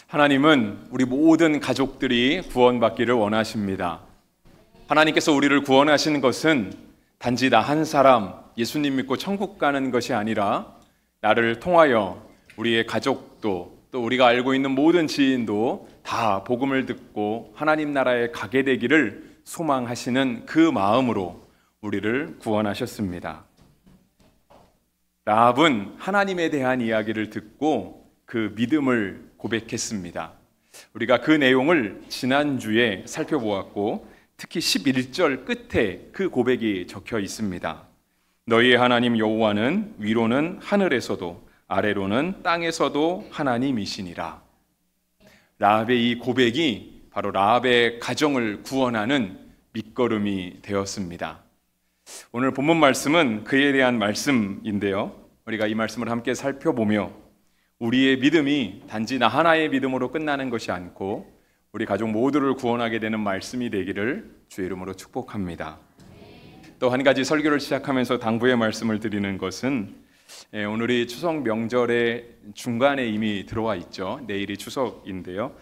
하나님은 우리 모든 가족들이 구원받기를 원하십니다. 하나님께서 우리를 구원하시는 것은 단지 나 한 사람 예수님 믿고 천국 가는 것이 아니라 나를 통하여 우리의 가족도 또 우리가 알고 있는 모든 지인도 다 복음을 듣고 하나님 나라에 가게 되기를 소망하시는 그 마음으로 우리를 구원하셨습니다. 라합은 하나님에 대한 이야기를 듣고 그 믿음을 고백했습니다. 우리가 그 내용을 지난주에 살펴보았고 특히 11절 끝에 그 고백이 적혀 있습니다. 너희의 하나님 여호와는 위로는 하늘에서도 아래로는 땅에서도 하나님이시니라. 라합의 이 고백이 바로 라합의 가정을 구원하는 밑거름이 되었습니다. 오늘 본문 말씀은 그에 대한 말씀인데요, 우리가 이 말씀을 함께 살펴보며 우리의 믿음이 단지 나 하나의 믿음으로 끝나는 것이 않고 우리 가족 모두를 구원하게 되는 말씀이 되기를 주의 이름으로 축복합니다. 또 한 가지 설교를 시작하면서 당부의 말씀을 드리는 것은 오늘이 추석 명절의 중간에 이미 들어와 있죠. 내일이 추석인데요.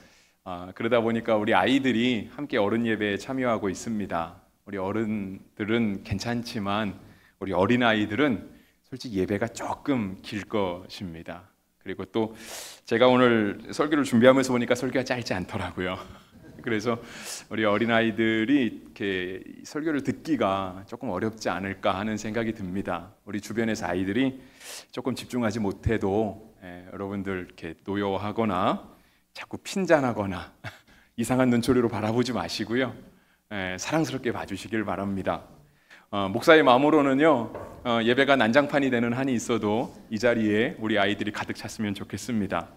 그러다 보니까 우리 아이들이 함께 어른 예배에 참여하고 있습니다. 우리 어른들은 괜찮지만 우리 어린아이들은 솔직히 예배가 조금 길 것입니다. 그리고 또 제가 오늘 설교를 준비하면서 보니까 설교가 짧지 않더라고요. 그래서 우리 어린아이들이 이렇게 설교를 듣기가 조금 어렵지 않을까 하는 생각이 듭니다. 우리 주변에서 아이들이 조금 집중하지 못해도 여러분들 이렇게 노여워하거나 자꾸 핀잔하거나 이상한 눈초리로 바라보지 마시고요. 사랑스럽게 봐주시길 바랍니다. 목사의 마음으로는요, 예배가 난장판이 되는 한이 있어도 이 자리에 우리 아이들이 가득 찼으면 좋겠습니다.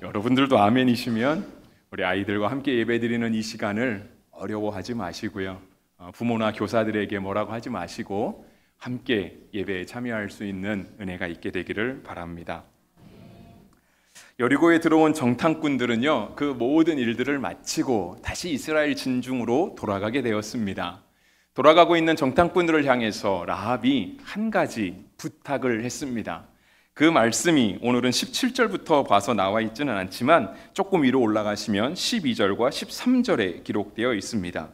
여러분들도 아멘이시면 우리 아이들과 함께 예배드리는 이 시간을 어려워하지 마시고요, 부모나 교사들에게 뭐라고 하지 마시고 함께 예배에 참여할 수 있는 은혜가 있게 되기를 바랍니다. 여리고에 들어온 정탐꾼들은요, 그 모든 일들을 마치고 다시 이스라엘 진중으로 돌아가게 되었습니다. 돌아가고 있는 정탐꾼들을 향해서 라합이 한 가지 부탁을 했습니다. 그 말씀이 오늘은 17절부터 봐서 나와 있지는 않지만 조금 위로 올라가시면 12절과 13절에 기록되어 있습니다.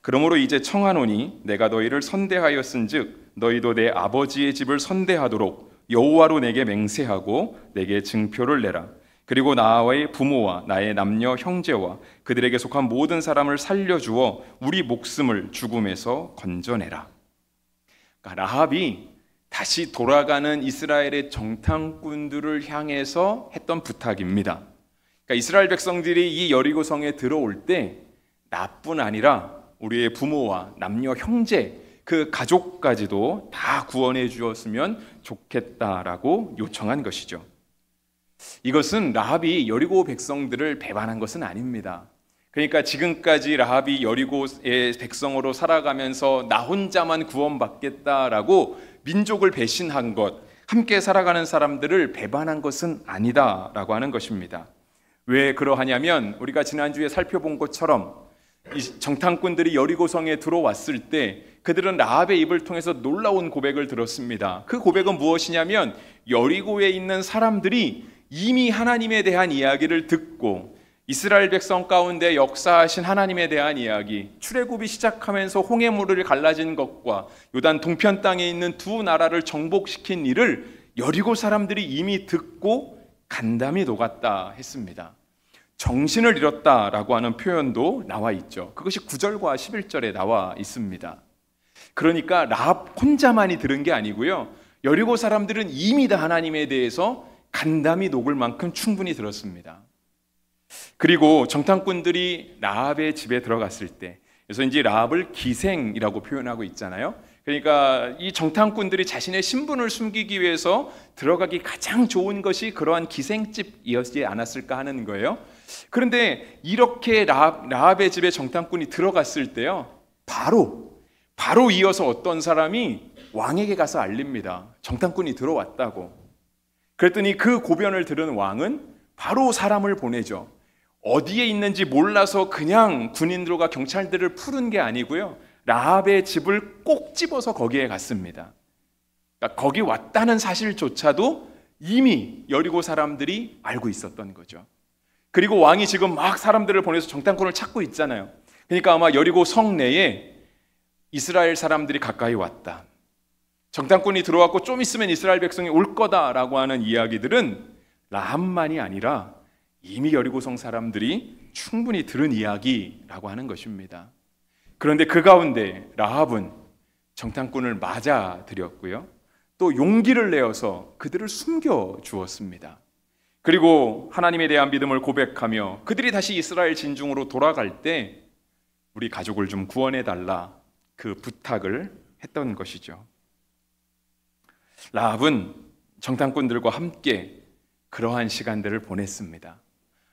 그러므로 이제 청하노니 내가 너희를 선대하였은즉 너희도 내 아버지의 집을 선대하도록 여호와로 내게 맹세하고 내게 증표를 내라. 그리고 나의 부모와 나의 남녀 형제와 그들에게 속한 모든 사람을 살려주어 우리 목숨을 죽음에서 건져내라. 그러니까 라합이 다시 돌아가는 이스라엘의 정탐꾼들을 향해서 했던 부탁입니다. 그러니까 이스라엘 백성들이 이 여리고성에 들어올 때 나뿐 아니라 우리의 부모와 남녀 형제 그 가족까지도 다 구원해 주었으면 좋겠다라고 요청한 것이죠. 이것은 라합이 여리고 백성들을 배반한 것은 아닙니다. 그러니까 지금까지 라합이 여리고의 백성으로 살아가면서 나 혼자만 구원받겠다라고 민족을 배신한 것, 함께 살아가는 사람들을 배반한 것은 아니다라고 하는 것입니다. 왜 그러하냐면 우리가 지난주에 살펴본 것처럼 이 정탐꾼들이 여리고성에 들어왔을 때 그들은 라합의 입을 통해서 놀라운 고백을 들었습니다. 그 고백은 무엇이냐면 여리고에 있는 사람들이 이미 하나님에 대한 이야기를 듣고 이스라엘 백성 가운데 역사하신 하나님에 대한 이야기, 출애굽이 시작하면서 홍해물을 갈라진 것과 요단 동편 땅에 있는 두 나라를 정복시킨 일을 여리고 사람들이 이미 듣고 간담이 녹았다 했습니다. 정신을 잃었다라고 하는 표현도 나와 있죠. 그것이 9절과 11절에 나와 있습니다. 그러니까 라합 혼자만이 들은 게 아니고요, 여리고 사람들은 이미 다 하나님에 대해서 간담이 녹을 만큼 충분히 들었습니다. 그리고 정탐꾼들이 라합의 집에 들어갔을 때, 그래서 이제 라합을 기생이라고 표현하고 있잖아요. 그러니까 이 정탐꾼들이 자신의 신분을 숨기기 위해서 들어가기 가장 좋은 것이 그러한 기생집이었지 않았을까 하는 거예요. 그런데 이렇게 라합의 집에 정탐꾼이 들어갔을 때요, 바로 이어서 어떤 사람이 왕에게 가서 알립니다. 정탐꾼이 들어왔다고. 그랬더니 그 고변을 들은 왕은 바로 사람을 보내죠. 어디에 있는지 몰라서 그냥 군인들과 경찰들을 푸른 게 아니고요, 라합의 집을 꼭 집어서 거기에 갔습니다. 그러니까 거기 왔다는 사실조차도 이미 여리고 사람들이 알고 있었던 거죠. 그리고 왕이 지금 막 사람들을 보내서 정탐꾼을 찾고 있잖아요. 그러니까 아마 여리고 성 내에 이스라엘 사람들이 가까이 왔다, 정탐꾼이 들어왔고 좀 있으면 이스라엘 백성이 올 거다라고 하는 이야기들은 라합만이 아니라 이미 여리고성 사람들이 충분히 들은 이야기라고 하는 것입니다. 그런데 그 가운데 라합은 정탐꾼을 맞아들였고요, 또 용기를 내어서 그들을 숨겨 주었습니다. 그리고 하나님에 대한 믿음을 고백하며 그들이 다시 이스라엘 진중으로 돌아갈 때 우리 가족을 좀 구원해 달라 그 부탁을 했던 것이죠. 라합은 정탐꾼들과 함께 그러한 시간들을 보냈습니다.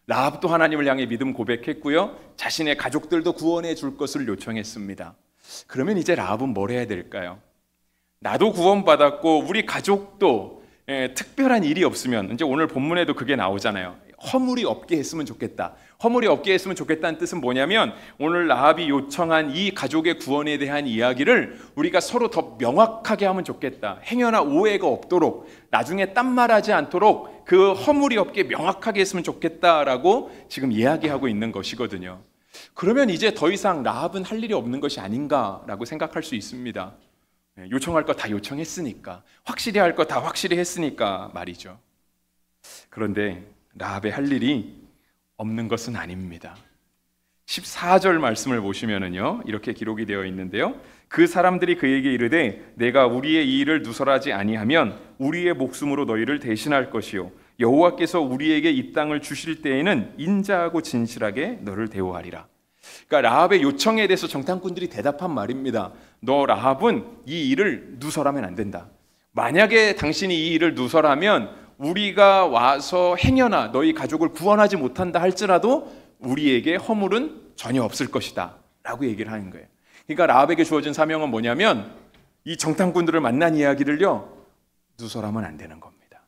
라합도 하나님을 향해 믿음 고백했고요, 자신의 가족들도 구원해 줄 것을 요청했습니다. 그러면 이제 라합은 뭘 해야 될까요? 나도 구원받았고 우리 가족도 특별한 일이 없으면, 이제 오늘 본문에도 그게 나오잖아요. 허물이 없게 했으면 좋겠다. 허물이 없게 했으면 좋겠다는 뜻은 뭐냐면, 오늘 라합이 요청한 이 가족의 구원에 대한 이야기를 우리가 서로 더 명확하게 하면 좋겠다. 행여나 오해가 없도록, 나중에 딴말하지 않도록 그 허물이 없게 명확하게 했으면 좋겠다라고 지금 이야기하고 있는 것이거든요. 그러면 이제 더 이상 라합은 할 일이 없는 것이 아닌가라고 생각할 수 있습니다. 요청할 거 다 요청했으니까, 확실히 할 거 다 확실히 했으니까 말이죠. 그런데 라합의 할 일이 없는 것은 아닙니다. 14절 말씀을 보시면은요, 이렇게 기록이 되어 있는데요, 그 사람들이 그에게 이르되 내가 우리의 이 일을 누설하지 아니하면 우리의 목숨으로 너희를 대신할 것이요 여호와께서 우리에게 이 땅을 주실 때에는 인자하고 진실하게 너를 대우하리라. 그러니까 라합의 요청에 대해서 정탐꾼들이 대답한 말입니다. 너 라합은 이 일을 누설하면 안 된다. 만약에 당신이 이 일을 누설하면 우리가 와서 행여나 너희 가족을 구원하지 못한다 할지라도 우리에게 허물은 전혀 없을 것이다 라고 얘기를 하는 거예요. 그러니까 라합에게 주어진 사명은 뭐냐면, 이 정탐꾼들을 만난 이야기를요 누설하면 안 되는 겁니다.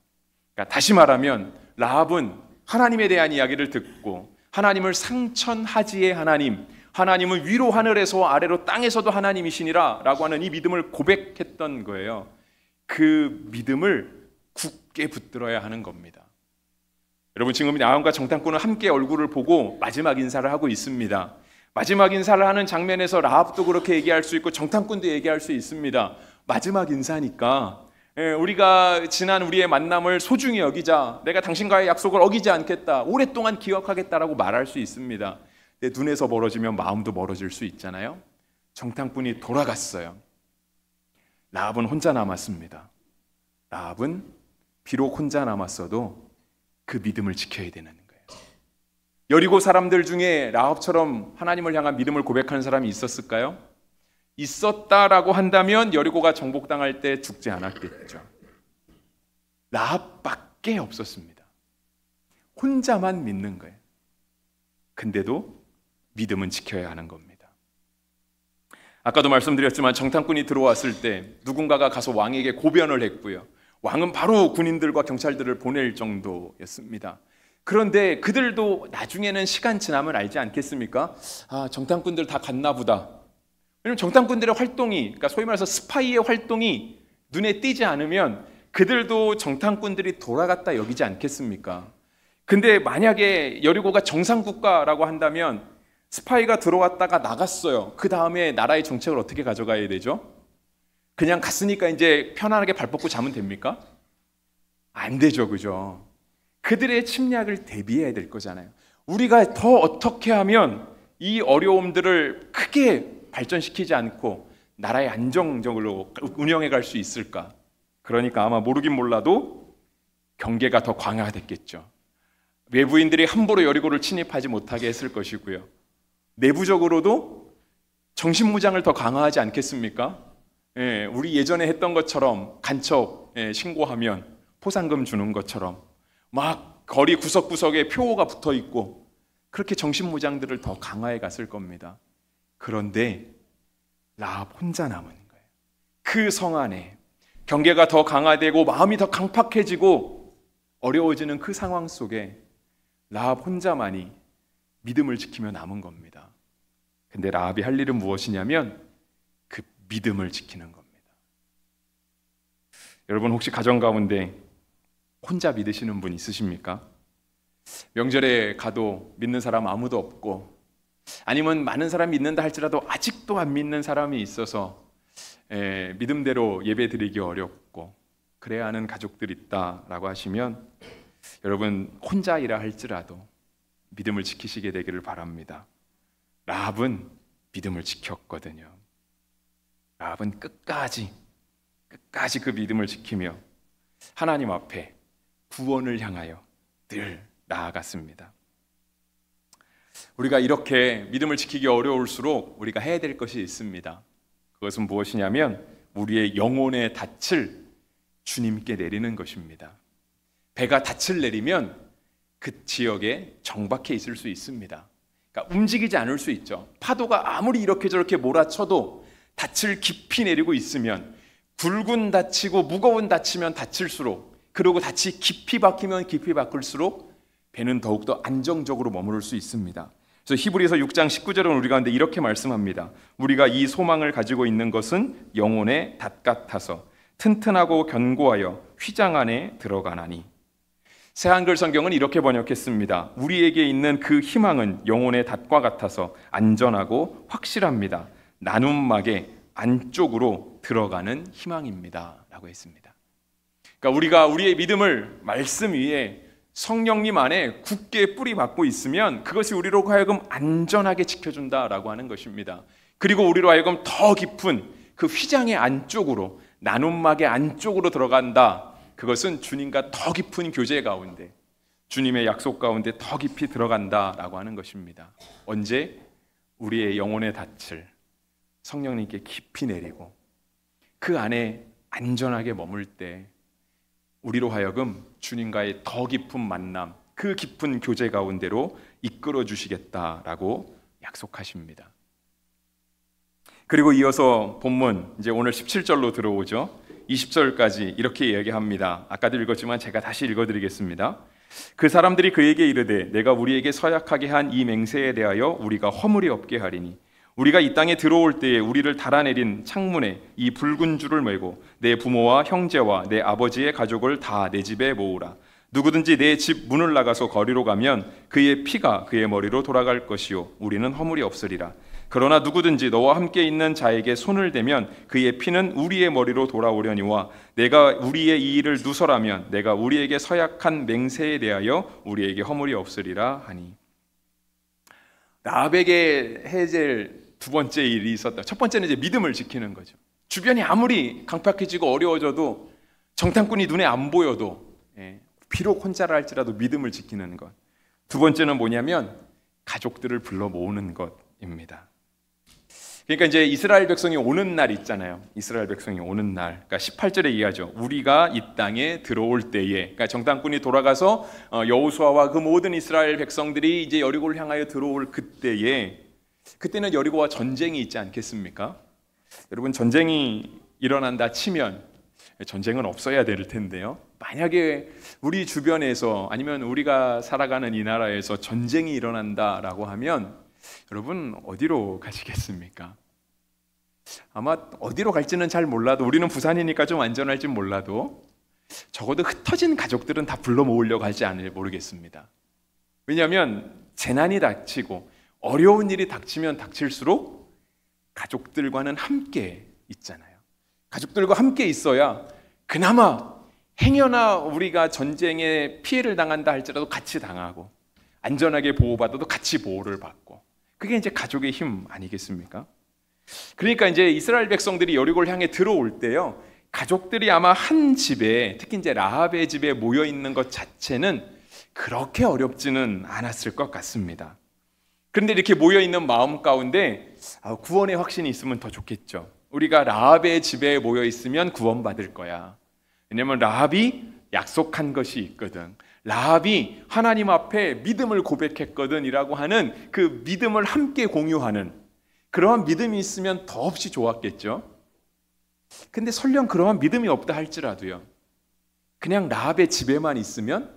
그러니까 다시 말하면 라합은 하나님에 대한 이야기를 듣고 하나님을 상천하지의 하나님, 하나님은 위로 하늘에서 아래로 땅에서도 하나님이시니라 라고 하는 이 믿음을 고백했던 거예요. 그 믿음을 굳게 붙들어야 하는 겁니다. 여러분, 지금 라합과 정탐꾼은 함께 얼굴을 보고 마지막 인사를 하고 있습니다. 마지막 인사를 하는 장면에서 라합도 그렇게 얘기할 수 있고 정탐꾼도 얘기할 수 있습니다. 마지막 인사니까 우리가 지난 우리의 만남을 소중히 여기자, 내가 당신과의 약속을 어기지 않겠다, 오랫동안 기억하겠다라고 말할 수 있습니다. 내 눈에서 멀어지면 마음도 멀어질 수 있잖아요. 정탐꾼이 돌아갔어요. 라합은 혼자 남았습니다. 라합은 비록 혼자 남았어도 그 믿음을 지켜야 되는 거예요. 여리고 사람들 중에 라합처럼 하나님을 향한 믿음을 고백하는 사람이 있었을까요? 있었다라고 한다면 여리고가 정복당할 때 죽지 않았겠죠. 라합밖에 없었습니다. 혼자만 믿는 거예요. 근데도 믿음은 지켜야 하는 겁니다. 아까도 말씀드렸지만 정탐꾼이 들어왔을 때 누군가가 가서 왕에게 고변을 했고요, 왕은 바로 군인들과 경찰들을 보낼 정도였습니다. 그런데 그들도 나중에는 시간 지나면 알지 않겠습니까? 아, 정탐꾼들 다 갔나 보다. 왜냐면 정탐꾼들의 활동이, 그러니까 소위 말해서 스파이의 활동이 눈에 띄지 않으면 그들도 정탐꾼들이 돌아갔다 여기지 않겠습니까? 근데 만약에 여리고가 정상국가라고 한다면 스파이가 들어왔다가 나갔어요. 그 다음에 나라의 정책을 어떻게 가져가야 되죠? 그냥 갔으니까 이제 편안하게 발 뻗고 자면 됩니까? 안 되죠, 그죠? 그들의 침략을 대비해야 될 거잖아요. 우리가 더 어떻게 하면 이 어려움들을 크게 발전시키지 않고 나라의 안정적으로 운영해 갈 수 있을까? 그러니까 아마 모르긴 몰라도 경계가 더 강화됐겠죠. 외부인들이 함부로 여리고를 침입하지 못하게 했을 것이고요, 내부적으로도 정신무장을 더 강화하지 않겠습니까? 우리 예전에 했던 것처럼 간첩 신고하면 포상금 주는 것처럼 막 거리 구석구석에 표가 붙어 있고 그렇게 정신무장들을 더 강화해 갔을 겁니다. 그런데 라합 혼자 남은 거예요. 그 성 안에 경계가 더 강화되고 마음이 더 강팍해지고 어려워지는 그 상황 속에 라합 혼자만이 믿음을 지키며 남은 겁니다. 근데 라합이 할 일은 무엇이냐면 그 믿음을 지키는 겁니다. 여러분, 혹시 가정 가운데 혼자 믿으시는 분 있으십니까? 명절에 가도 믿는 사람 아무도 없고, 아니면 많은 사람이 믿는다 할지라도 아직도 안 믿는 사람이 있어서 믿음대로 예배 드리기 어렵고 그래야 하는 가족들이 있다라고 하시면, 여러분 혼자이라 할지라도 믿음을 지키시게 되기를 바랍니다. 라합은 믿음을 지켰거든요. 라합은 끝까지 그 믿음을 지키며 하나님 앞에 구원을 향하여 늘 나아갔습니다. 우리가 이렇게 믿음을 지키기 어려울수록 우리가 해야 될 것이 있습니다. 그것은 무엇이냐면 우리의 영혼의 닻을 주님께 내리는 것입니다. 배가 닻을 내리면 그 지역에 정박해 있을 수 있습니다. 그러니까 움직이지 않을 수 있죠. 파도가 아무리 이렇게 저렇게 몰아쳐도 닻을 깊이 내리고 있으면, 굵은 닻이고 무거운 닻이면 닫힐수록, 그리고 닻이 깊이 박히면 깊이 박힐수록 배는 더욱더 안정적으로 머무를 수 있습니다. 그래서 히브리서 6장 19절은 우리 가운데 이렇게 말씀합니다. 우리가 이 소망을 가지고 있는 것은 영혼의 닷 같아서 튼튼하고 견고하여 휘장 안에 들어가나니. 새한글 성경은 이렇게 번역했습니다. 우리에게 있는 그 희망은 영혼의 닷과 같아서 안전하고 확실합니다. 나눔막의 안쪽으로 들어가는 희망입니다 라고 했습니다. 그러니까 우리가 우리의 믿음을 말씀 위에 성령님 안에 굳게 뿌리 박고 있으면 그것이 우리로 하여금 안전하게 지켜준다라고 하는 것입니다. 그리고 우리로 하여금 더 깊은 그 휘장의 안쪽으로, 나눔막의 안쪽으로 들어간다. 그것은 주님과 더 깊은 교제 가운데, 주님의 약속 가운데 더 깊이 들어간다라고 하는 것입니다. 언제? 우리의 영혼의 닻을 성령님께 깊이 내리고 그 안에 안전하게 머물 때 우리로 하여금 주님과의 더 깊은 만남, 그 깊은 교제 가운데로 이끌어 주시겠다라고 약속하십니다. 그리고 이어서 본문 이제 오늘 17절로 들어오죠. 20절까지 이렇게 이야기합니다. 아까도 읽었지만 제가 다시 읽어드리겠습니다. 그 사람들이 그에게 이르되 내가 우리에게 서약하게 한 이 맹세에 대하여 우리가 허물이 없게 하리니 우리가 이 땅에 들어올 때에 우리를 달아내린 창문에 이 붉은 줄을 메고 내 부모와 형제와 내 아버지의 가족을 다 내 집에 모으라. 누구든지 내 집 문을 나가서 거리로 가면 그의 피가 그의 머리로 돌아갈 것이요 우리는 허물이 없으리라. 그러나 누구든지 너와 함께 있는 자에게 손을 대면 그의 피는 우리의 머리로 돌아오려니와 내가 우리의 이 일을 누설하면 내가 우리에게 서약한 맹세에 대하여 우리에게 허물이 없으리라 하니. 라합에게 해질 두 번째 일이 있었다. 첫 번째는 이제 믿음을 지키는 거죠. 주변이 아무리 강팍해지고 어려워져도, 정탐꾼이 눈에 안 보여도, 비록 혼자라 할지라도 믿음을 지키는 것. 두 번째는 뭐냐면 가족들을 불러 모으는 것입니다. 그러니까 이제 이스라엘 백성이 오는 날 있잖아요. 이스라엘 백성이 오는 날. 그러니까 18절에 이해하죠. 우리가 이 땅에 들어올 때에, 그러니까 정탐꾼이 돌아가서 여호수아와 그 모든 이스라엘 백성들이 이제 여리고를 향하여 들어올 그때에, 그때는 여리고와 전쟁이 있지 않겠습니까? 여러분, 전쟁이 일어난다 치면 전쟁은 없어야 될 텐데요. 만약에 우리 주변에서 아니면 우리가 살아가는 이 나라에서 전쟁이 일어난다라고 하면 여러분 어디로 가시겠습니까? 아마 어디로 갈지는 잘 몰라도, 우리는 부산이니까 좀 안전할지 몰라도 적어도 흩어진 가족들은 다 불러 모으려고 할지 않을지 모르겠습니다. 왜냐하면 재난이 닥치고 어려운 일이 닥치면 닥칠수록 가족들과는 함께 있잖아요. 가족들과 함께 있어야 그나마 행여나 우리가 전쟁에 피해를 당한다 할지라도 같이 당하고, 안전하게 보호받아도 같이 보호를 받고, 그게 이제 가족의 힘 아니겠습니까? 그러니까 이제 이스라엘 백성들이 여리고를 향해 들어올 때요, 가족들이 아마 한 집에, 특히 이제 라합의 집에 모여 있는 것 자체는 그렇게 어렵지는 않았을 것 같습니다. 그런데 이렇게 모여 있는 마음 가운데 구원의 확신이 있으면 더 좋겠죠. 우리가 라합의 집에 모여 있으면 구원받을 거야. 왜냐하면 라합이 약속한 것이 있거든. 라합이 하나님 앞에 믿음을 고백했거든 이라고 하는 그 믿음을 함께 공유하는 그러한 믿음이 있으면 더없이 좋았겠죠. 근데 설령 그러한 믿음이 없다 할지라도요, 그냥 라합의 집에만 있으면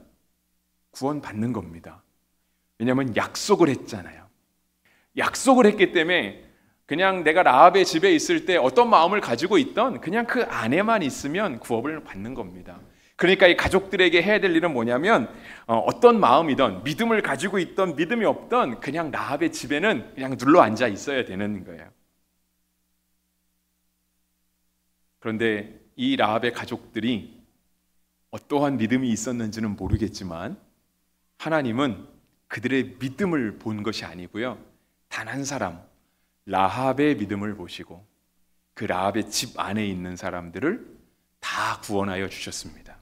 구원받는 겁니다. 왜냐하면 약속을 했잖아요. 약속을 했기 때문에 그냥 내가 라합의 집에 있을 때 어떤 마음을 가지고 있던 그냥 그 안에만 있으면 구원을 받는 겁니다. 그러니까 이 가족들에게 해야 될 일은 뭐냐면 어떤 마음이든 믿음을 가지고 있던 믿음이 없던 그냥 라합의 집에는 그냥 눌러 앉아 있어야 되는 거예요. 그런데 이 라합의 가족들이 어떠한 믿음이 있었는지는 모르겠지만 하나님은 그들의 믿음을 본 것이 아니고요, 단 한 사람 라합의 믿음을 보시고 그 라합의 집 안에 있는 사람들을 다 구원하여 주셨습니다.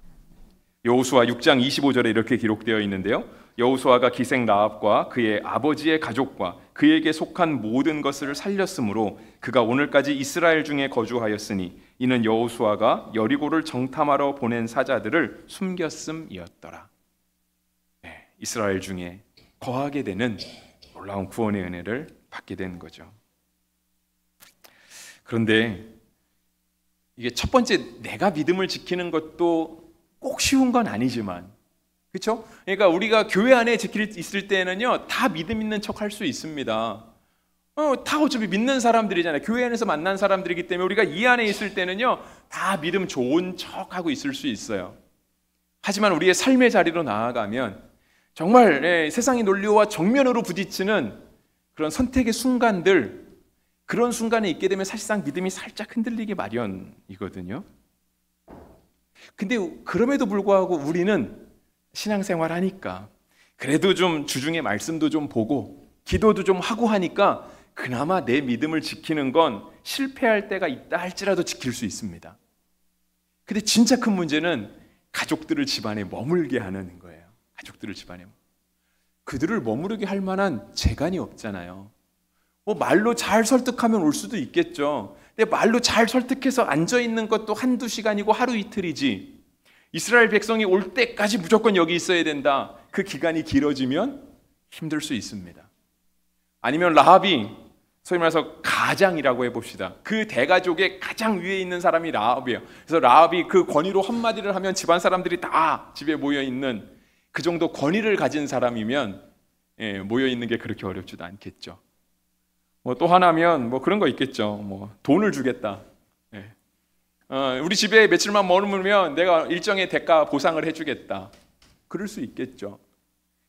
여호수아 6장 25절에 이렇게 기록되어 있는데요, 여호수아가 기생 라합과 그의 아버지의 가족과 그에게 속한 모든 것을 살렸으므로 그가 오늘까지 이스라엘 중에 거주하였으니 이는 여호수아가 여리고를 정탐하러 보낸 사자들을 숨겼음이었더라. 네, 이스라엘 중에 거하게 되는 놀라운 구원의 은혜를 받게 된 거죠. 그런데 이게 첫 번째, 내가 믿음을 지키는 것도 꼭 쉬운 건 아니지만, 그렇죠? 그러니까 우리가 교회 안에 있을 때는요, 다 믿음 있는 척 할 수 있습니다. 다 어차피 믿는 사람들이잖아요. 교회 안에서 만난 사람들이기 때문에 우리가 이 안에 있을 때는요, 다 믿음 좋은 척 하고 있을 수 있어요. 하지만 우리의 삶의 자리로 나아가면 정말 세상의 논리와 정면으로 부딪히는 그런 선택의 순간들, 그런 순간에 있게 되면 사실상 믿음이 살짝 흔들리기 마련이거든요. 근데 그럼에도 불구하고 우리는 신앙생활 하니까 그래도 좀 주중에 말씀도 좀 보고 기도도 좀 하고 하니까 그나마 내 믿음을 지키는 건 실패할 때가 있다 할지라도 지킬 수 있습니다. 근데 진짜 큰 문제는 가족들을 집안에 머물게 하는 거예요. 가족들을 집안에. 그들을 머무르게 할 만한 재간이 없잖아요. 말로 잘 설득하면 올 수도 있겠죠. 근데 말로 잘 설득해서 앉아있는 것도 한두 시간이고 하루 이틀이지, 이스라엘 백성이 올 때까지 무조건 여기 있어야 된다, 그 기간이 길어지면 힘들 수 있습니다. 아니면 라합이 소위 말해서 가장이라고 해봅시다. 그 대가족의 가장 위에 있는 사람이 라합이에요. 그래서 라합이 그 권위로 한마디를 하면 집안 사람들이 다 집에 모여있는 그 정도 권위를 가진 사람이면 모여있는 게 그렇게 어렵지도 않겠죠. 또 하나면 그런 거 있겠죠. 돈을 주겠다. 우리 집에 며칠만 머무르면 내가 일정의 대가 보상을 해주겠다. 그럴 수 있겠죠.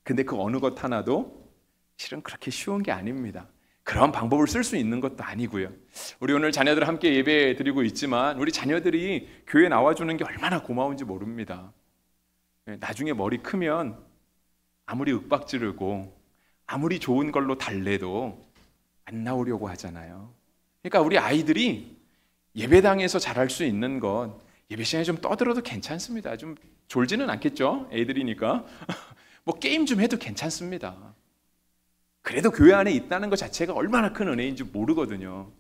근데 그 어느 것 하나도 실은 그렇게 쉬운 게 아닙니다. 그런 방법을 쓸 수 있는 것도 아니고요. 우리 오늘 자녀들 함께 예배 드리고 있지만 우리 자녀들이 교회 나와주는 게 얼마나 고마운지 모릅니다. 나중에 머리 크면 아무리 윽박지르고 아무리 좋은 걸로 달래도 안 나오려고 하잖아요. 그러니까 우리 아이들이 예배당에서 잘할 수 있는 건 예배 시간에 좀 떠들어도 괜찮습니다. 좀 졸지는 않겠죠? 애들이니까. 게임 좀 해도 괜찮습니다. 그래도 교회 안에 있다는 것 자체가 얼마나 큰 은혜인지 모르거든요.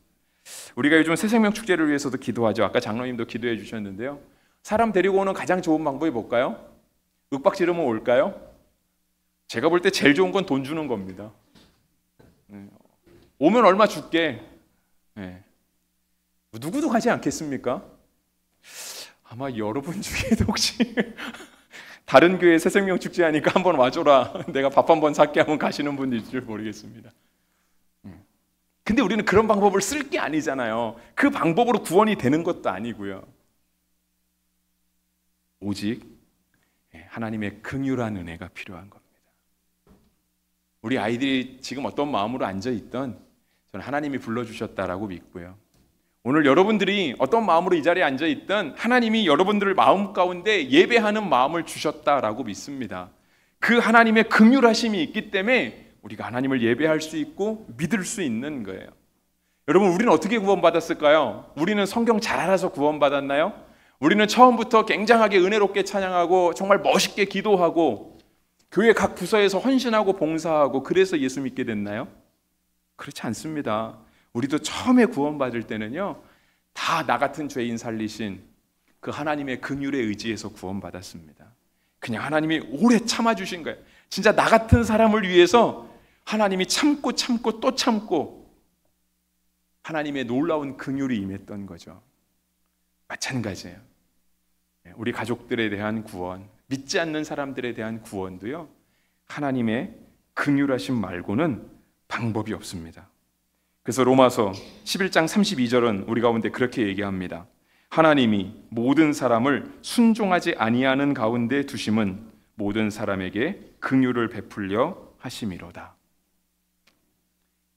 우리가 요즘 새생명 축제를 위해서도 기도하죠. 아까 장로님도 기도해 주셨는데요. 사람 데리고 오는 가장 좋은 방법이 뭘까요? 윽박지르면 올까요? 제가 볼 때 제일 좋은 건 돈 주는 겁니다. 오면 얼마 줄게. 누구도 가지 않겠습니까? 아마 여러분 중에도 혹시 다른 교회 새생명 축제 하니까 한번 와줘라, 내가 밥 한번 살게 하면 가시는 분들일 줄 모르겠습니다. 근데 우리는 그런 방법을 쓸 게 아니잖아요. 그 방법으로 구원이 되는 것도 아니고요. 오직 하나님의 긍휼한 은혜가 필요한 겁니다. 우리 아이들이 지금 어떤 마음으로 앉아있던 저는 하나님이 불러주셨다라고 믿고요. 오늘 여러분들이 어떤 마음으로 이 자리에 앉아있든 하나님이 여러분들을 마음 가운데 예배하는 마음을 주셨다라고 믿습니다. 그 하나님의 긍휼하심이 있기 때문에 우리가 하나님을 예배할 수 있고 믿을 수 있는 거예요. 여러분, 우리는 어떻게 구원받았을까요? 우리는 성경 잘 알아서 구원받았나요? 우리는 처음부터 굉장하게 은혜롭게 찬양하고 정말 멋있게 기도하고 교회 각 부서에서 헌신하고 봉사하고 그래서 예수 믿게 됐나요? 그렇지 않습니다. 우리도 처음에 구원받을 때는요, 다 나 같은 죄인 살리신 그 하나님의 긍휼에 의지해서 구원받았습니다. 그냥 하나님이 오래 참아주신 거예요. 진짜 나 같은 사람을 위해서 하나님이 참고 또 참고 하나님의 놀라운 긍휼이 임했던 거죠. 마찬가지예요. 우리 가족들에 대한 구원, 믿지 않는 사람들에 대한 구원도요, 하나님의 긍휼하심 말고는 방법이 없습니다. 그래서 로마서 11장 32절은 우리 가운데 그렇게 얘기합니다. 하나님이 모든 사람을 순종하지 아니하는 가운데 두심은 모든 사람에게 긍휼을 베풀려 하심이로다.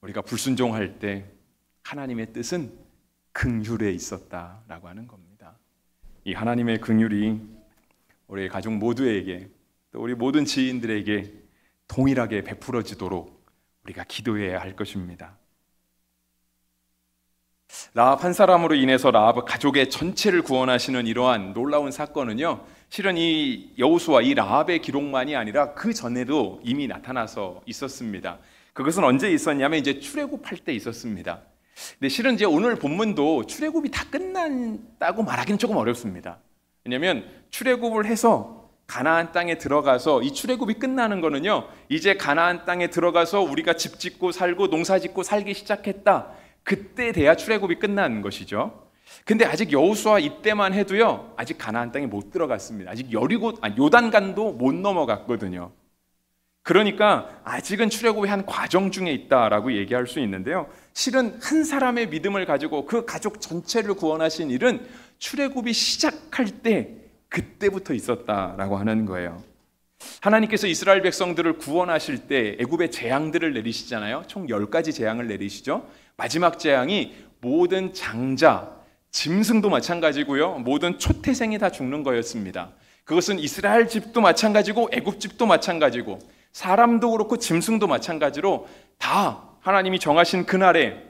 우리가 불순종할 때 하나님의 뜻은 긍휼에 있었다라고 하는 겁니다. 이 하나님의 긍휼이 우리 가족 모두에게, 또 우리 모든 지인들에게 동일하게 베풀어지도록 우리가 기도해야 할 것입니다. 라합 한 사람으로 인해서 라합 가족의 전체를 구원하시는 이러한 놀라운 사건은요, 실은 이 여호수아, 이 라합의 기록만이 아니라 그 전에도 이미 나타나서 있었습니다. 그것은 언제 있었냐면 이제 출애굽할 때 있었습니다. 근데 실은 이제 오늘 본문도 출애굽이 다 끝났다고 말하기는 조금 어렵습니다. 왜냐하면 출애굽을 해서 가나안 땅에 들어가서, 이 출애굽이 끝나는 거는요, 이제 가나안 땅에 들어가서 우리가 집 짓고 살고 농사 짓고 살기 시작했다, 그때 돼야 출애굽이 끝나는 것이죠. 근데 아직 여호수아 이때만 해도요, 아직 가나안 땅에 못 들어갔습니다. 아직 요단강도 못 넘어갔거든요. 그러니까 아직은 출애굽의 한 과정 중에 있다라고 얘기할 수 있는데요, 실은 한 사람의 믿음을 가지고 그 가족 전체를 구원하신 일은 출애굽이 시작할 때, 그때부터 있었다라고 하는 거예요. 하나님께서 이스라엘 백성들을 구원하실 때 애굽의 재앙들을 내리시잖아요. 총 10가지 재앙을 내리시죠. 마지막 재앙이 모든 장자, 짐승도 마찬가지고요, 모든 초태생이 다 죽는 거였습니다. 그것은 이스라엘 집도 마찬가지고 애굽 집도 마찬가지고 사람도 그렇고 짐승도 마찬가지로 다 하나님이 정하신 그날에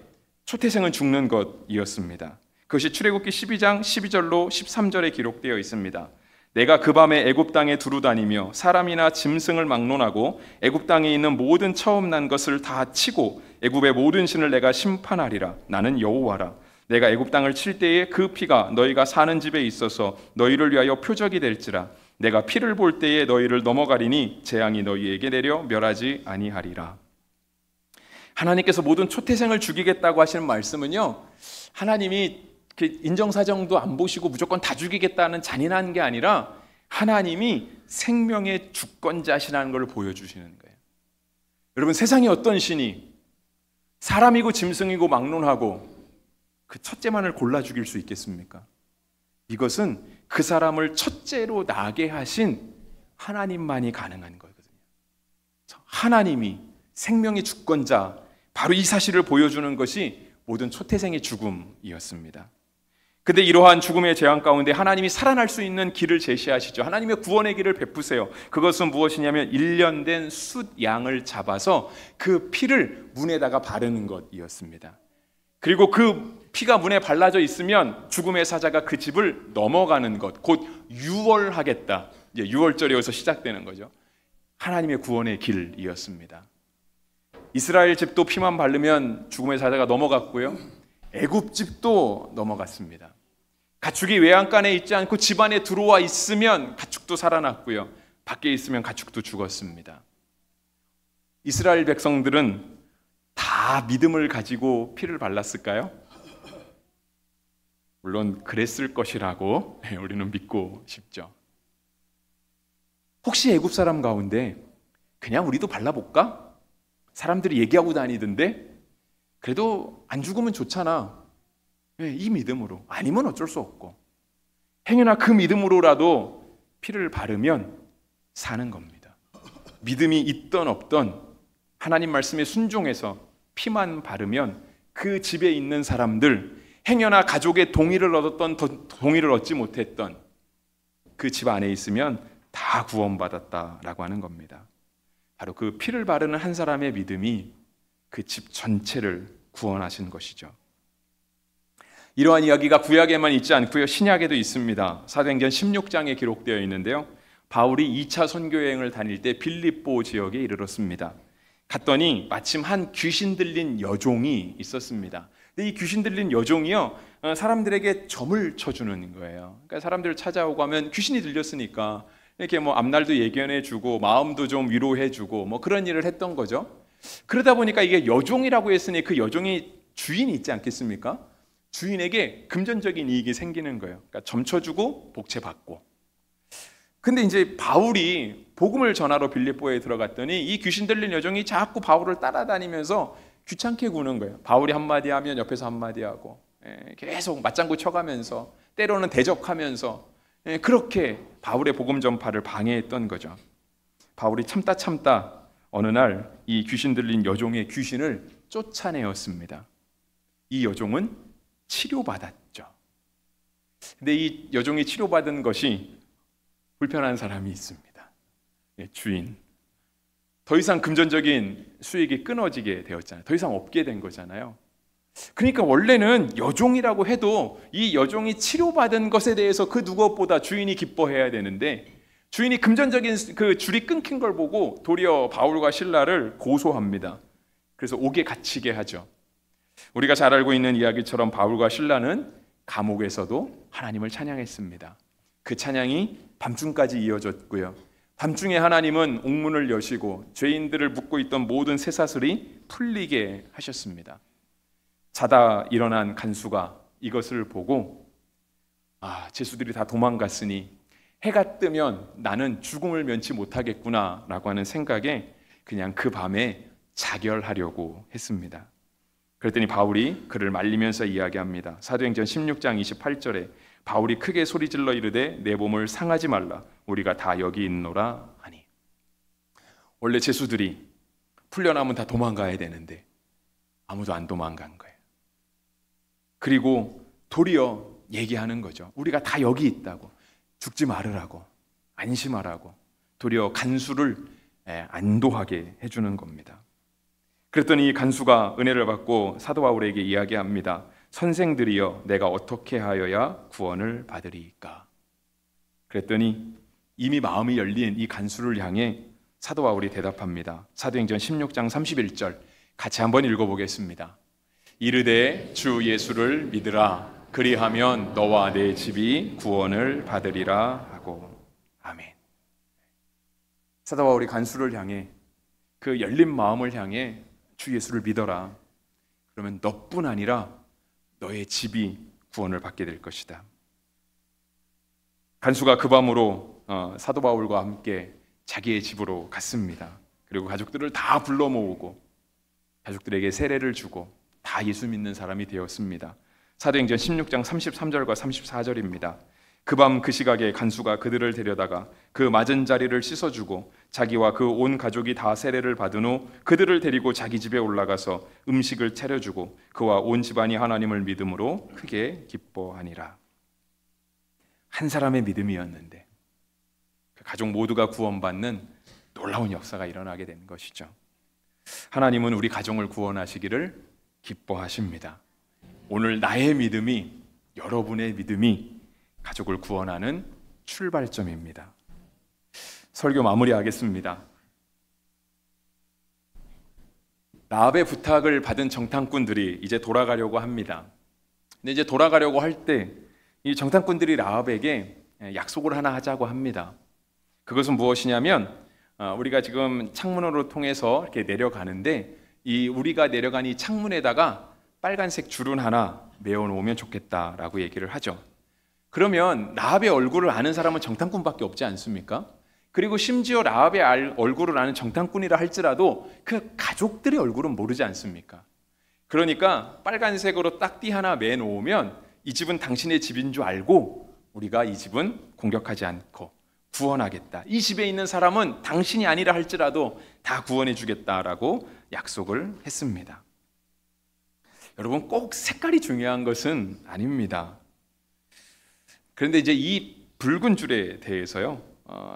초태생은 죽는 것이었습니다. 그것이 출애굽기 12장 12절로 13절에 기록되어 있습니다. 내가 그 밤에 애굽 땅에 두루다니며 사람이나 짐승을 막론하고 애굽 땅에 있는 모든 처음 난 것을 다 치고 애굽의 모든 신을 내가 심판하리라. 나는 여호와라. 내가 애굽 땅을 칠 때에 그 피가 너희가 사는 집에 있어서 너희를 위하여 표적이 될지라. 내가 피를 볼 때에 너희를 넘어가리니 재앙이 너희에게 내려 멸하지 아니하리라. 하나님께서 모든 초태생을 죽이겠다고 하시는 말씀은요, 하나님이 인정사정도 안 보시고 무조건 다 죽이겠다는 잔인한 게 아니라 하나님이 생명의 주권자시라는 걸 보여주시는 거예요. 여러분, 세상에 어떤 신이 사람이고 짐승이고 막론하고 그 첫째만을 골라 죽일 수 있겠습니까? 이것은 그 사람을 첫째로 나게 하신 하나님만이 가능한 거거든요. 하나님이 생명의 주권자, 바로 이 사실을 보여주는 것이 모든 초태생의 죽음이었습니다. 근데 이러한 죽음의 재앙 가운데 하나님이 살아날 수 있는 길을 제시하시죠. 하나님의 구원의 길을 베푸세요. 그것은 무엇이냐면 1년 된 숫 양을 잡아서 그 피를 문에다가 바르는 것이었습니다. 그리고 그 피가 문에 발라져 있으면 죽음의 사자가 그 집을 넘어가는 것, 곧 유월하겠다. 이제 유월절이 여기서 시작되는 거죠. 하나님의 구원의 길이었습니다. 이스라엘 집도 피만 바르면 죽음의 사자가 넘어갔고요, 애굽 집도 넘어갔습니다. 가축이 외양간에 있지 않고 집 안에 들어와 있으면 가축도 살아났고요, 밖에 있으면 가축도 죽었습니다. 이스라엘 백성들은 다 믿음을 가지고 피를 발랐을까요? 물론 그랬을 것이라고 우리는 믿고 싶죠. 혹시 애굽 사람 가운데 그냥 우리도 발라볼까? 사람들이 얘기하고 다니던데 그래도 안 죽으면 좋잖아, 이 믿음으로, 아니면 어쩔 수 없고, 행여나 그 믿음으로라도 피를 바르면 사는 겁니다. 믿음이 있던 없던 하나님 말씀에 순종해서 피만 바르면 그 집에 있는 사람들, 행여나 가족의 동의를 얻었던 동의를 얻지 못했던 그 집 안에 있으면 다 구원받았다라고 하는 겁니다. 바로 그 피를 바르는 한 사람의 믿음이 그 집 전체를 구원하신 것이죠. 이러한 이야기가 구약에만 있지 않고요, 신약에도 있습니다. 사도행전 16장에 기록되어 있는데요, 바울이 2차 선교여행을 다닐 때 빌립보 지역에 이르렀습니다. 갔더니 마침 한 귀신 들린 여종이 있었습니다. 근데 이 귀신 들린 여종이요, 사람들에게 점을 쳐주는 거예요. 그러니까 사람들을 찾아오고 하면 귀신이 들렸으니까 이렇게 뭐 앞날도 예견해주고 마음도 좀 위로해주고 뭐 그런 일을 했던 거죠. 그러다 보니까 이게 여종이라고 했으니 그 여종이 주인이 있지 않겠습니까? 주인에게 금전적인 이익이 생기는 거예요. 그러니까 점 쳐주고 복채받고. 근데 이제 바울이 복음을 전하러 빌립보에 들어갔더니 이 귀신 들린 여종이 자꾸 바울을 따라다니면서 귀찮게 구는 거예요. 바울이 한마디 하면 옆에서 한마디 하고, 계속 맞장구 쳐가면서 때로는 대적하면서 그렇게 바울의 복음 전파를 방해했던 거죠. 바울이 참다 어느 날 이 귀신 들린 여종의 귀신을 쫓아내었습니다. 이 여종은 치료받았죠. 근데 이 여종이 치료받은 것이 불편한 사람이 있습니다. 주인. 더 이상 금전적인 수익이 끊어지게 되었잖아요. 더 이상 없게 된 거잖아요. 그러니까 원래는 여종이라고 해도 이 여종이 치료받은 것에 대해서 그 누구보다 주인이 기뻐해야 되는데, 주인이 금전적인 그 줄이 끊긴 걸 보고 도리어 바울과 실라를 고소합니다. 그래서 옥에 갇히게 하죠. 우리가 잘 알고 있는 이야기처럼 바울과 실라는 감옥에서도 하나님을 찬양했습니다. 그 찬양이 밤중까지 이어졌고요. 밤중에 하나님은 옥문을 여시고 죄인들을 묶고 있던 모든 쇠사슬이 풀리게 하셨습니다. 자다 일어난 간수가 이것을 보고 죄수들이 다 도망갔으니 해가 뜨면 나는 죽음을 면치 못하겠구나 라고 하는 생각에 그냥 그 밤에 자결하려고 했습니다. 그랬더니 바울이 그를 말리면서 이야기합니다. 사도행전 16장 28절에 바울이 크게 소리질러 이르되 내 몸을 상하지 말라 우리가 다 여기 있노라 하니. 원래 죄수들이 풀려나면 다 도망가야 되는데 아무도 안 도망간 거예요. 그리고 도리어 얘기하는 거죠. 우리가 다 여기 있다고, 죽지 말으라고, 안심하라고, 도리어 간수를 안도하게 해주는 겁니다. 그랬더니 이 간수가 은혜를 받고 사도 바울에게 이야기합니다. 선생들이여 내가 어떻게 하여야 구원을 받으리이까? 그랬더니 이미 마음이 열린 이 간수를 향해 사도 바울이 대답합니다. 사도행전 16장 31절 같이 한번 읽어보겠습니다. 이르되 주 예수를 믿으라 그리하면 너와 내 집이 구원을 받으리라 하고. 아멘. 사도 바울이 간수를 향해, 그 열린 마음을 향해 주 예수를 믿어라. 그러면 너뿐 아니라 너의 집이 구원을 받게 될 것이다. 간수가 그 밤으로 사도 바울과 함께 자기의 집으로 갔습니다. 그리고 가족들을 다 불러 모으고 가족들에게 세례를 주고 다 예수 믿는 사람이 되었습니다. 사도행전 16장 33절과 34절입니다. 그 밤 그 시각에 간수가 그들을 데려다가 그 맞은 자리를 씻어주고 자기와 그 온 가족이 다 세례를 받은 후 그들을 데리고 자기 집에 올라가서 음식을 차려주고 그와 온 집안이 하나님을 믿음으로 크게 기뻐하니라. 한 사람의 믿음이었는데 그 가족 모두가 구원받는 놀라운 역사가 일어나게 된 것이죠. 하나님은 우리 가정을 구원하시기를 기뻐하십니다. 오늘 나의 믿음이, 여러분의 믿음이 가족을 구원하는 출발점입니다. 설교 마무리하겠습니다. 라합의 부탁을 받은 정탐꾼들이 이제 돌아가려고 합니다. 근데 이제 돌아가려고 할 때 이 정탐꾼들이 라합에게 약속을 하나 하자고 합니다. 그것은 무엇이냐면 우리가 지금 창문으로 통해서 이렇게 내려가는데 이 우리가 내려간 이 창문에다가 빨간색 줄은 하나 메어 놓으면 좋겠다라고 얘기를 하죠. 그러면 라합의 얼굴을 아는 사람은 정탐꾼밖에 없지 않습니까? 그리고 심지어 라합의 얼굴을 아는 정탐꾼이라 할지라도 그 가족들의 얼굴은 모르지 않습니까? 그러니까 빨간색으로 딱띠 하나 매 놓으면 이 집은 당신의 집인 줄 알고 우리가 이 집은 공격하지 않고 구원하겠다. 이 집에 있는 사람은 당신이 아니라 할지라도 다 구원해 주겠다라고 약속을 했습니다. 여러분, 꼭 색깔이 중요한 것은 아닙니다. 그런데 이제 이 붉은 줄에 대해서요,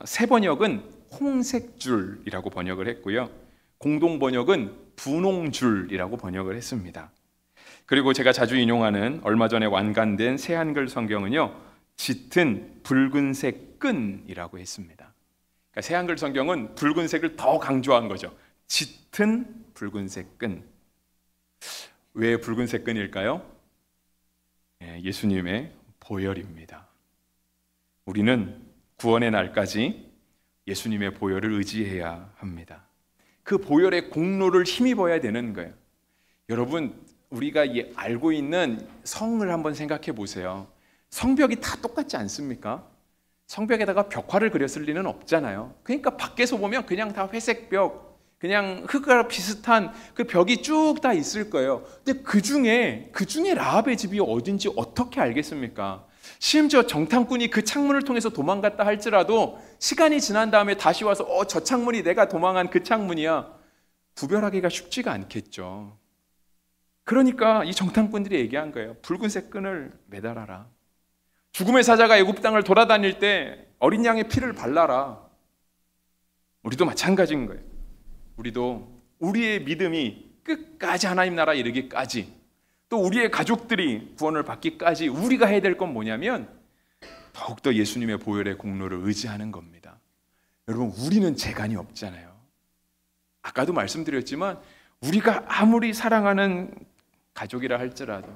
새 번역은 홍색 줄이라고 번역을 했고요, 공동 번역은 분홍줄이라고 번역을 했습니다. 그리고 제가 자주 인용하는 얼마 전에 완간된 새한글 성경은요, 짙은 붉은색 끈이라고 했습니다. 그러니까 새한글 성경은 붉은색을 더 강조한 거죠. 짙은 붉은색 끈. 왜 붉은색 끈일까요? 예수님의 보혈입니다. 우리는 구원의 날까지 예수님의 보혈을 의지해야 합니다. 그 보혈의 공로를 힘입어야 되는 거예요. 여러분, 우리가 알고 있는 성을 한번 생각해 보세요. 성벽이 다 똑같지 않습니까? 성벽에다가 벽화를 그렸을 리는 없잖아요. 그러니까 밖에서 보면 그냥 다 회색 벽, 그냥 흙과 비슷한 그 벽이 쭉 다 있을 거예요. 근데 그 중에 라합의 집이 어딘지 어떻게 알겠습니까? 심지어 정탐꾼이 그 창문을 통해서 도망갔다 할지라도 시간이 지난 다음에 다시 와서 저 창문이 내가 도망한 그 창문이야, 구별하기가 쉽지가 않겠죠. 그러니까 이 정탐꾼들이 얘기한 거예요. 붉은색 끈을 매달아라. 죽음의 사자가 애굽 땅을 돌아다닐 때 어린 양의 피를 발라라. 우리도 마찬가지인 거예요. 우리도 우리의 믿음이 끝까지 하나님 나라 이르기까지, 또 우리의 가족들이 구원을 받기까지 우리가 해야 될 건 뭐냐면 더욱더 예수님의 보혈의 공로를 의지하는 겁니다. 여러분, 우리는 재간이 없잖아요. 아까도 말씀드렸지만 우리가 아무리 사랑하는 가족이라 할지라도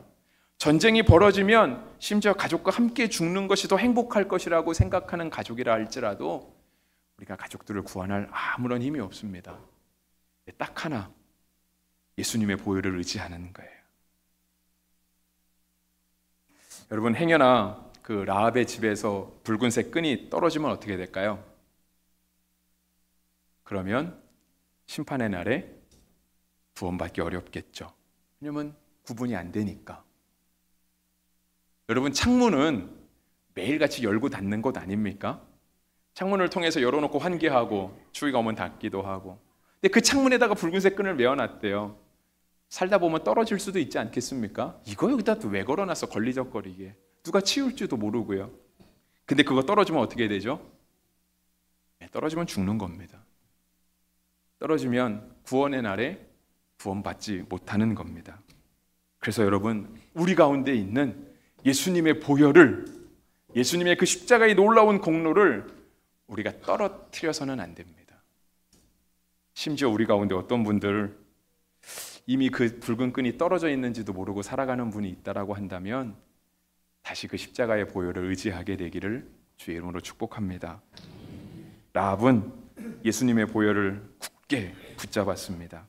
전쟁이 벌어지면 심지어 가족과 함께 죽는 것이 더 행복할 것이라고 생각하는 가족이라 할지라도 우리가 가족들을 구원할 아무런 힘이 없습니다. 딱 하나, 예수님의 보혈을 의지하는 거예요. 여러분, 행여나 그 라합의 집에서 붉은색 끈이 떨어지면 어떻게 될까요? 그러면 심판의 날에 구원받기 어렵겠죠. 왜냐면 구분이 안 되니까. 여러분, 창문은 매일같이 열고 닫는 것 아닙니까? 창문을 통해서 열어놓고 환기하고 추위가 오면 닫기도 하고. 근데 그 창문에다가 붉은색 끈을 메어놨대요. 살다 보면 떨어질 수도 있지 않겠습니까? 이거 여기다 또 왜 걸어놨어, 걸리적거리게. 누가 치울지도 모르고요. 근데 그거 떨어지면 어떻게 되죠? 떨어지면 죽는 겁니다. 떨어지면 구원의 날에 구원받지 못하는 겁니다. 그래서 여러분, 우리 가운데 있는 예수님의 보혈을, 예수님의 그 십자가의 놀라운 공로를 우리가 떨어뜨려서는 안 됩니다. 심지어 우리 가운데 어떤 분들 이미 그 붉은 끈이 떨어져 있는지도 모르고 살아가는 분이 있다라고 한다면 다시 그 십자가의 보혈을 의지하게 되기를 주의 이름으로 축복합니다. 라합은 예수님의 보혈을 굳게 붙잡았습니다.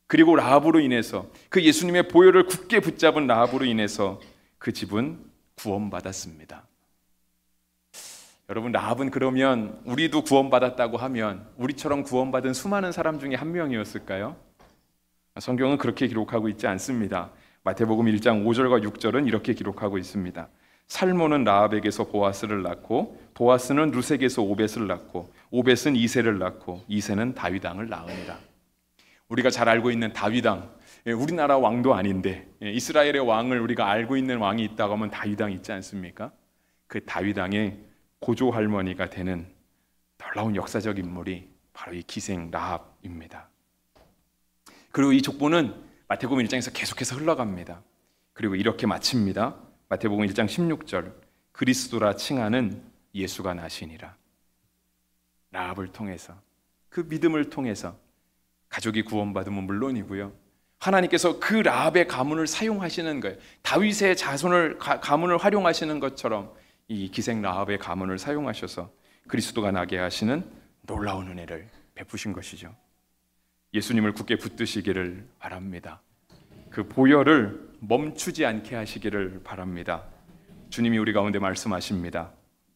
그리고 라합으로 인해서, 그 예수님의 보혈을 굳게 붙잡은 라합으로 인해서 그 집은 구원받았습니다. 여러분, 라합은 그러면 우리도 구원받았다고 하면 우리처럼 구원받은 수많은 사람 중에 한 명이었을까요? 성경은 그렇게 기록하고 있지 않습니다. 마태복음 1장 5절과 6절은 이렇게 기록하고 있습니다. 살모는 라합에게서 보아스를 낳고, 보아스는 루색에서 오벳을 낳고, 오벳은 이새를 낳고, 이새는 다윗 왕을 낳으니라. 우리가 잘 알고 있는 다윗 왕, 우리나라 왕도 아닌데 이스라엘의 왕을 우리가 알고 있는 왕이 있다고 하면 다윗 왕 있지 않습니까? 그 다윗 왕의 고조 할머니가 되는 놀라운 역사적 인물이 바로 이 기생 라합입니다. 그리고 이 족보는 마태복음 1장에서 계속해서 흘러갑니다. 그리고 이렇게 마칩니다. 마태복음 1장 16절, 그리스도라 칭하는 예수가 나시니라. 라합을 통해서, 그 믿음을 통해서 가족이 구원받으면 물론이고요, 하나님께서 그 라합의 가문을 사용하시는 거예요. 다윗의 자손을 가문을 활용하시는 것처럼 이 기생 라합의 가문을 사용하셔서 그리스도가 나게 하시는 놀라운 은혜를 베푸신 것이죠. 예수님을 굳게 붙드시기를 바랍니다. 그 보혈을 멈추지 않게 하시기를 바랍니다. 주님이 우리 가운데 말씀하십니다.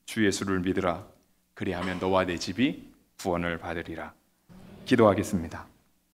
주 예수를 믿으라. 그리하면 너와 내 집이 구원을 받으리라. 기도하겠습니다.